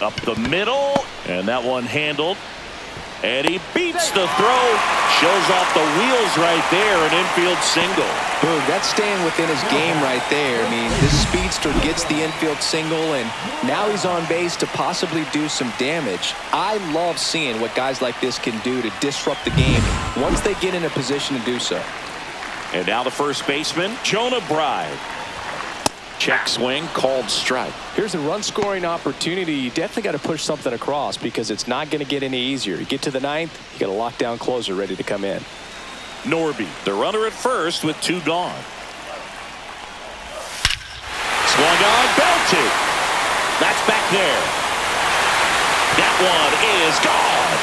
Up the middle, and that one handled. And he beats the throw. Shows off the wheels right there, an infield single. Boom, that's staying within his game right there. I mean, this speedster gets the infield single, and now he's on base to possibly do some damage. I love seeing what guys like this can do to disrupt the game once they get in a position to do so. And now the first baseman, Jonah Bride. Check swing, called strike. Here's a run-scoring opportunity. You definitely got to push something across because it's not going to get any easier. You get to the ninth, you got a lockdown closer ready to come in. Norby, the runner at first with two gone. Swung on, belted. That's back there. That one is gone.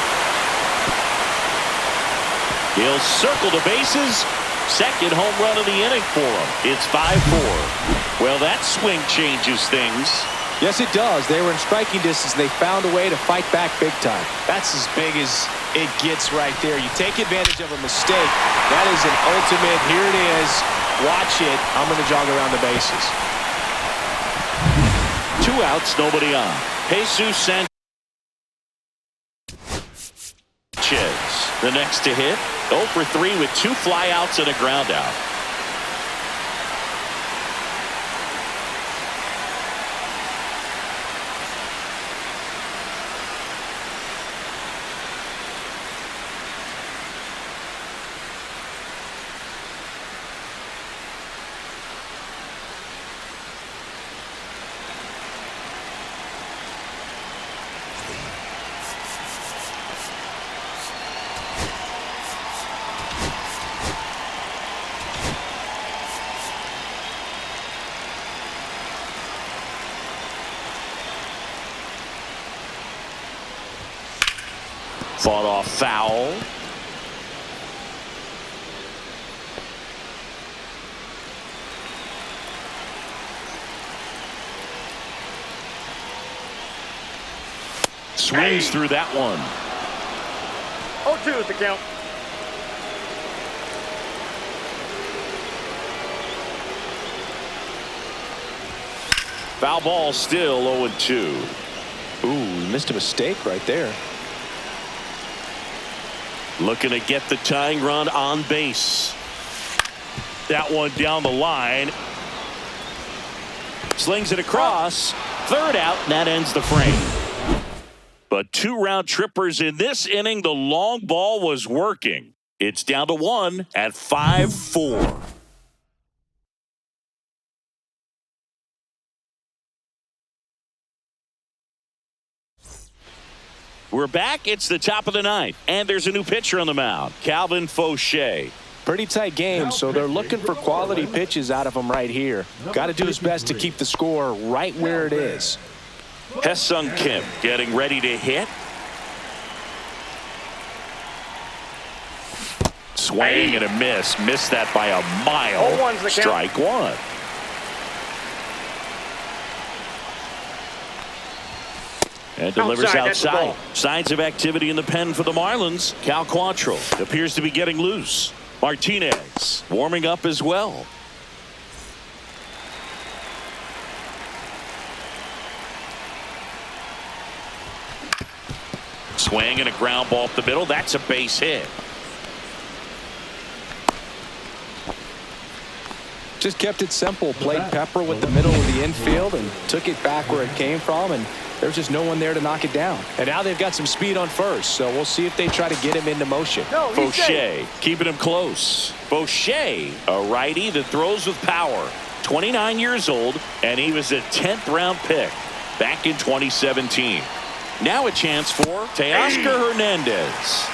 He'll circle the bases. Second home run of the inning for him. It's 5-4. Well, that swing changes things. Yes, it does. They were in striking distance. They found a way to fight back big time. That's as big as it gets right there. You take advantage of a mistake. That is an ultimate. Here it is. Watch it. I'm going to jog around the bases. Two outs, nobody on. Jesus Sanchez, the next to hit. 0 for 3 with 2 flyouts and a ground out. Fought off foul. Swings through that one. 0-2 is the count. Foul ball, still 0-2. Ooh, missed a mistake right there. Looking to get the tying run on base. That one down the line. Slings it across. Third out, and that ends the frame. But 2 round trippers in this inning. The long ball was working. It's down to 1 at 5-4. We're back. It's the top of the ninth, and there's a new pitcher on the mound, Calvin Fauché. Pretty tight game, so they're looking for quality pitches out of him right here. Got to do his best to keep the score right where it is. Hesung Kim getting ready to hit. Swing and a miss. Missed that by a mile. 0-1's the count. Strike one. And delivers outside. Signs of activity in the pen for the Marlins. Cal Quantrill appears to be getting loose. Martinez warming up as well. Swing and a ground ball up the middle. That's a base hit. Just kept it simple. Played pepper with the middle of the infield and took it back where it came from, and there's just no one there to knock it down. And now they've got some speed on first, so we'll see if they try to get him into motion. Fauché keeping him close. Fauché, a righty that throws with power. 29 years old, and he was a 10th round pick back in 2017. Now a chance for Teoscar Hernandez.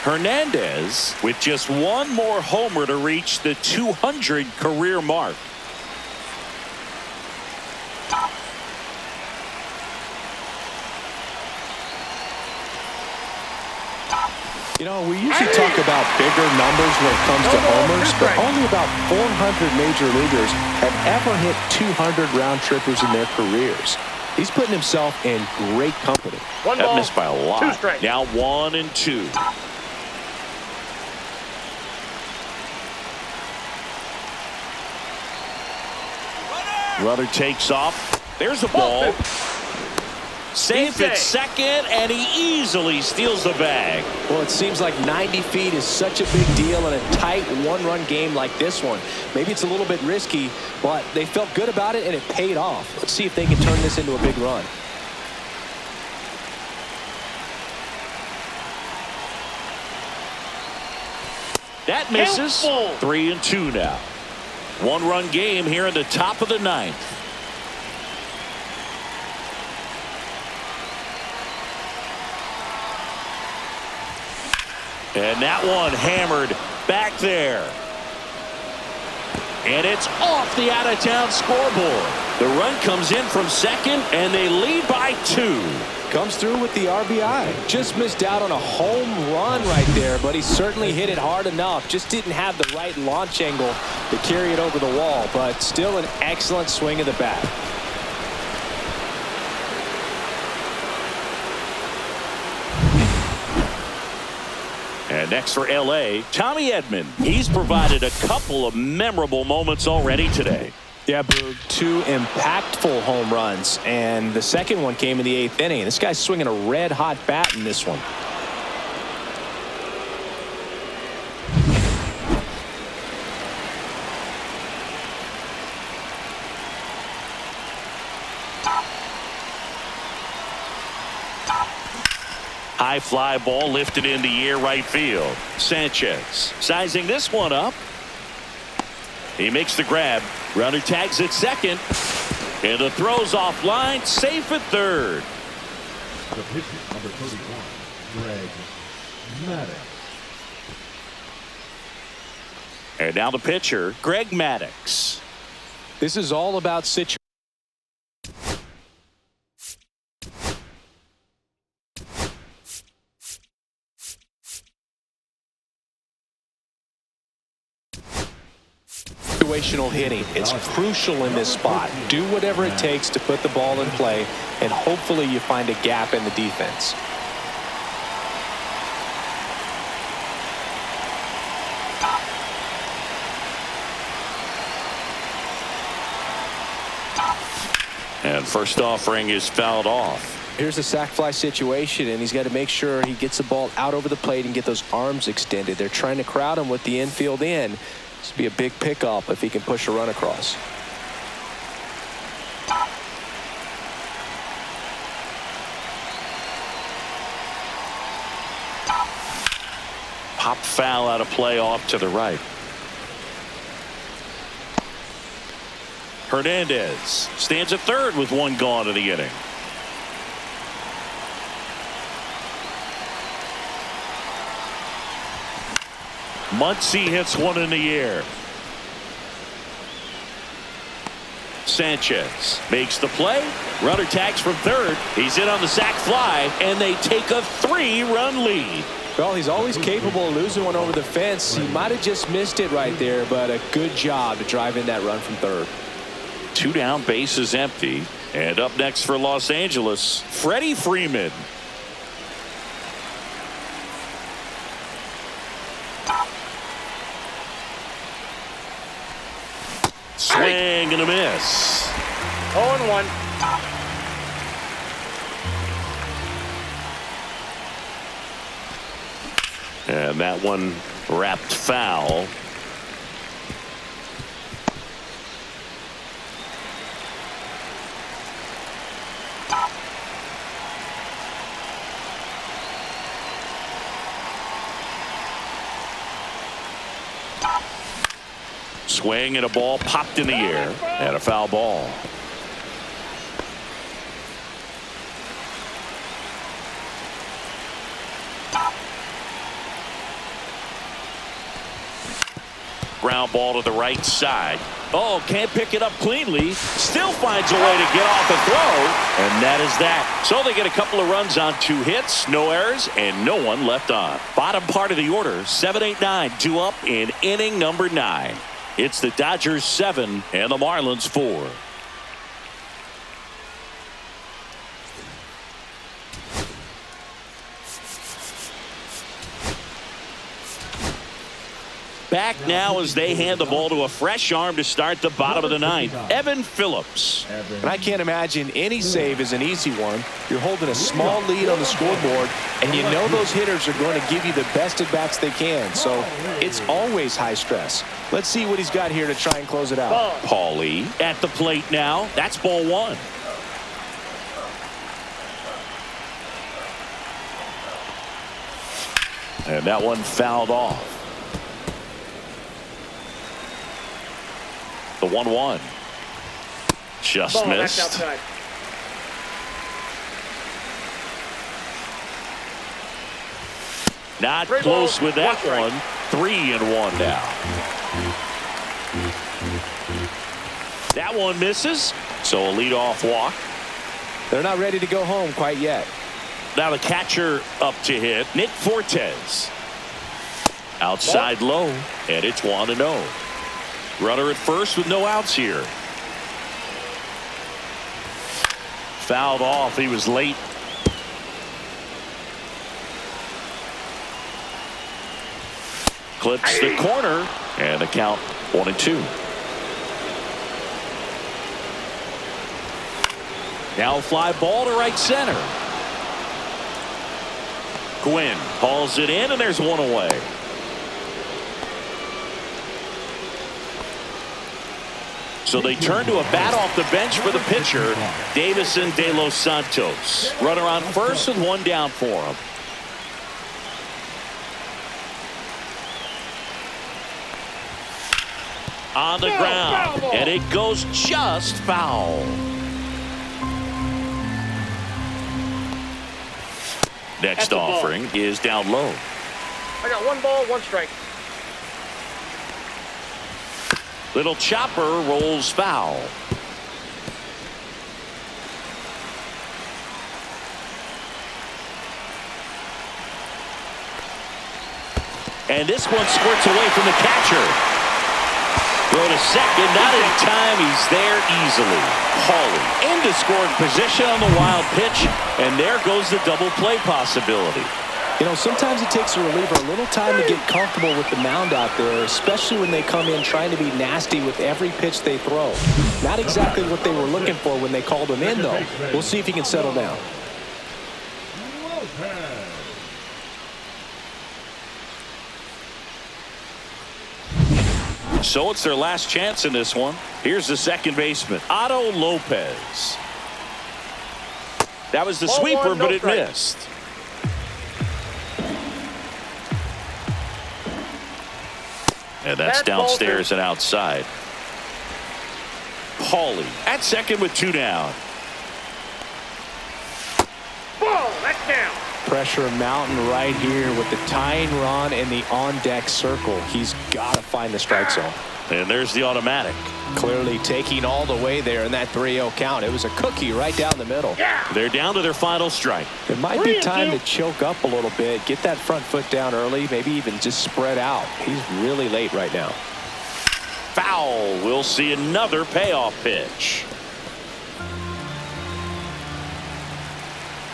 Hernandez with just one more homer to reach the 200 career mark. You know, we usually talk about bigger numbers when it comes to homers, but only about 400 major leaguers have ever hit 200 round trippers in their careers. He's putting himself in great company. That missed by a lot. Now 1-2. Runner takes off. There's a ball. Safe at second, and he easily steals the bag. Well, it seems like 90 feet is such a big deal in a tight one-run game like this one. Maybe it's a little bit risky, but they felt good about it, and it paid off. Let's see if they can turn this into a big run. That misses. 3-2 now. One-run game here in the top of the ninth. And that one hammered back there. And it's off the out-of-town scoreboard. The run comes in from second, and they lead by 2. Comes through with the RBI. Just missed out on a home run right there, but he certainly hit it hard enough. Just didn't have the right launch angle to carry it over the wall, but still an excellent swing of the bat. And next for L.A., Tommy Edman. He's provided a couple of memorable moments already today. Yeah, Boog, 2 impactful home runs, and the second one came in the 8th inning. This guy's swinging a red-hot bat in this one. High fly ball lifted in the air right field. Sanchez sizing this one up. He makes the grab. Runner tags at second. And the throw's offline. Safe at third. The pitcher, number 31, Greg Maddux. And now the pitcher, Greg Maddux. This is all about situation. situational hitting. It's crucial in this spot. Do whatever it takes to put the ball in play, and hopefully you find a gap in the defense. And first offering is fouled off. Here's a sac fly situation, and he's got to make sure he gets the ball out over the plate and get those arms extended. They're trying to crowd him with the infield in. This would be a big pickup if he can push a run across. Pop foul out of play off to the right. Hernandez stands at third with one gone in the inning. Muncy hits one in the air. Sanchez makes the play. Runner tags from third. He's in on the sac fly, and they take a 3-run lead. Well, he's always capable of losing one over the fence. He might have just missed it right there, but a good job to drive in that run from third. 2 down, bases empty. And up next for Los Angeles, Freddie Freeman. Swing and a miss. 0-1. And that one wrapped foul. Swing and a ball popped in the air, and a foul ball. Ground ball to the right side. Oh, can't pick it up cleanly. Still finds a way to get off the throw. And that is that. So they get a couple of runs on 2 hits, no errors, and no one left on. Bottom part of the order, 7-8-9, 2 up in inning number 9. It's the Dodgers 7 and the Marlins 4. Back now as they hand the ball to a fresh arm to start the bottom of the 9th. Evan Phillips. And I can't imagine any save is an easy one. You're holding a small lead on the scoreboard, and you know those hitters are going to give you the best at bats they can. So it's always high stress. Let's see what he's got here to try and close it out. Paulie at the plate now. That's ball 1. And that one fouled off. The 1-1. Just Ball, missed. that's outside. Not Three close balls, with that one one. strike. 3-1 now. That one misses. So a leadoff walk. They're not ready to go home quite yet. Now the catcher up to hit. Nick Fortes. Outside low. And it's 1-0. Runner at first with no outs here. Fouled off. He was late. Clips the corner. And the count 1-2. Now fly ball to right center. Gwynn hauls it in, and there's one away. So they turn to a bat off the bench for the pitcher, Davison De Los Santos. Runner on first with 1 down for him. On the ground, and it goes just foul. Next offering is down low. I got 1 ball, 1 strike. Little chopper rolls foul. And this one squirts away from the catcher. Throw to second, not in time. He's there easily. Hawley into scoring position on the wild pitch, and there goes the double play possibility. You know, sometimes it takes a reliever a little time to get comfortable with the mound out there, especially when they come in trying to be nasty with every pitch they throw. Not exactly what they were looking for when they called him in, though. We'll see if he can settle down. So it's their last chance in this one. Here's the second baseman, Otto Lopez. That was the sweeper, but it missed. And that's downstairs and outside. Hawley at second with 2 down. Ball, that's down. Pressure mountain right here with the tying run in the on-deck circle. He's got to find the strike zone. And there's the automatic. Clearly taking all the way there in that 3-0 count. It was a cookie right down the middle. They're down to their final strike. It might be time to choke up a little bit, get that front foot down early, maybe even just spread out. He's really late right now. Foul. We'll see another payoff pitch.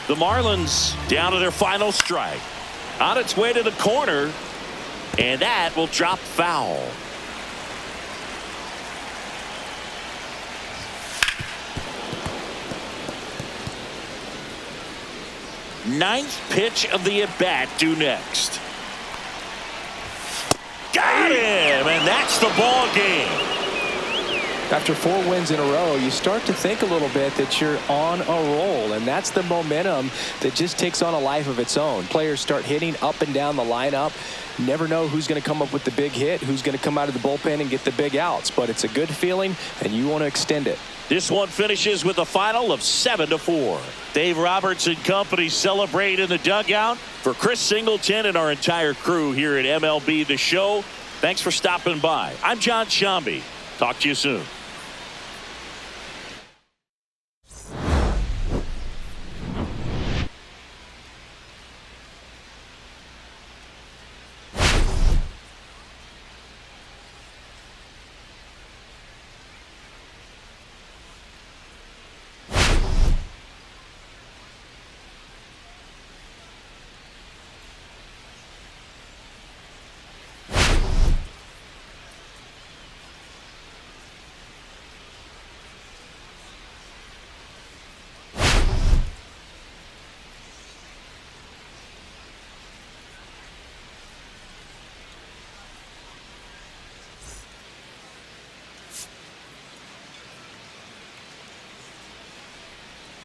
The Marlins down to their final strike. On its way to the corner, and that will drop foul. Ninth pitch of the at-bat due next. Got him, and that's the ball game. After 4 wins in a row, you start to think a little bit that you're on a roll, and that's the momentum that just takes on a life of its own. Players start hitting up and down the lineup. Never know who's going to come up with the big hit, who's going to come out of the bullpen and get the big outs, but it's a good feeling, and you want to extend it. This one finishes with a final of 7-4. Dave Roberts and company celebrate in the dugout. For Chris Singleton and our entire crew here at MLB The Show, thanks for stopping by. I'm John Shambi. Talk to you soon.